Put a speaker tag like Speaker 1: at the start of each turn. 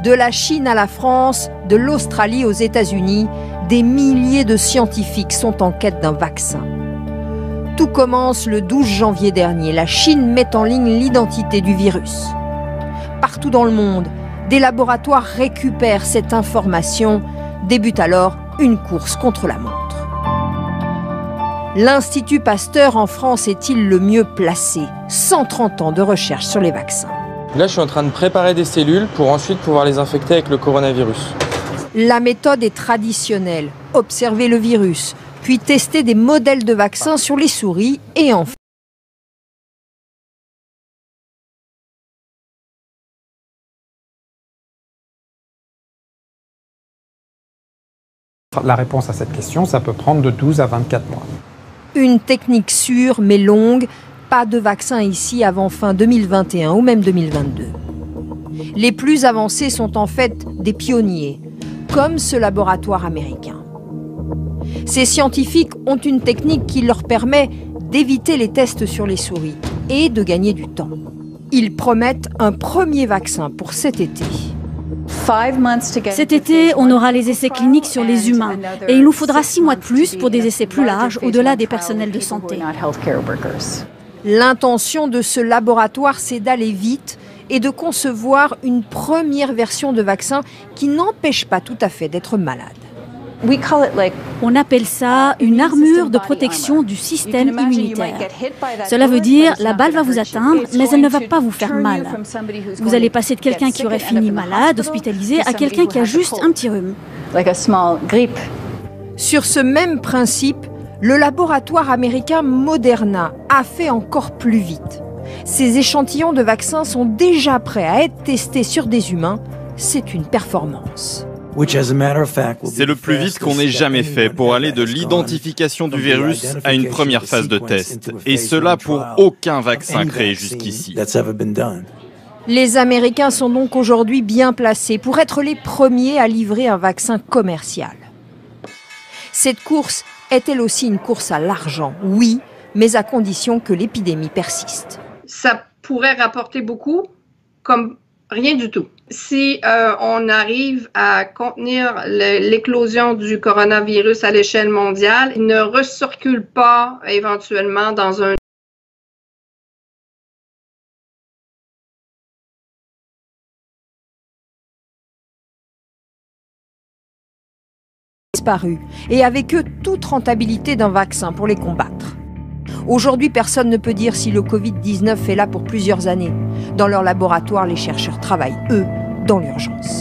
Speaker 1: De la Chine à la France, de l'Australie aux États-Unis, des milliers de scientifiques sont en quête d'un vaccin. Tout commence le 12 janvier dernier. La Chine met en ligne l'identité du virus. Partout dans le monde, des laboratoires récupèrent cette information. Débute alors une course contre la montre. L'Institut Pasteur en France est-il le mieux placé? 130 ans de recherche sur les vaccins.
Speaker 2: Là, je suis en train de préparer des cellules pour ensuite pouvoir les infecter avec le coronavirus.
Speaker 1: La méthode est traditionnelle. Observer le virus, puis tester des modèles de vaccins sur les souris et enfin
Speaker 3: La réponse à cette question, ça peut prendre de 12 à 24 mois.
Speaker 1: une technique sûre mais longue. Pas de vaccin ici avant fin 2021 ou même 2022. Les plus avancés sont en fait des pionniers, comme ce laboratoire américain. Ces scientifiques ont une technique qui leur permet d'éviter les tests sur les souris et de gagner du temps. Ils promettent un premier vaccin pour cet été.
Speaker 4: Cet été, on aura les essais cliniques sur les humains et il nous faudra 6 mois de plus pour des essais plus larges au-delà des personnels de santé.
Speaker 1: L'intention de ce laboratoire, c'est d'aller vite et de concevoir une première version de vaccin qui n'empêche pas tout à fait d'être malade.
Speaker 4: On appelle ça une armure de protection du système immunitaire. Cela veut dire la balle va vous atteindre, mais elle ne va pas vous faire mal. Vous allez passer de quelqu'un qui aurait fini malade, hospitalisé, à quelqu'un qui a juste un petit rhume.
Speaker 1: Sur ce même principe, le laboratoire américain Moderna a fait encore plus vite. Ces échantillons de vaccins sont déjà prêts à être testés sur des humains. C'est une performance.
Speaker 5: C'est le plus vite qu'on ait jamais fait pour aller de l'identification du virus à une première phase de test. Et cela pour aucun vaccin créé jusqu'ici.
Speaker 1: Les Américains sont donc aujourd'hui bien placés pour être les premiers à livrer un vaccin commercial. Cette course est-elle aussi une course à l'argent? Oui, mais à condition que l'épidémie persiste.
Speaker 6: Ça pourrait rapporter beaucoup, comme rien du tout. Si on arrive à contenir l'éclosion du coronavirus à l'échelle mondiale, il ne recircule pas éventuellement dans un
Speaker 1: disparu, et avec eux toute rentabilité d'un vaccin pour les combattre. Aujourd'hui, personne ne peut dire si le Covid-19 est là pour plusieurs années. Dans leur laboratoire, les chercheurs travaillent, eux, dans l'urgence.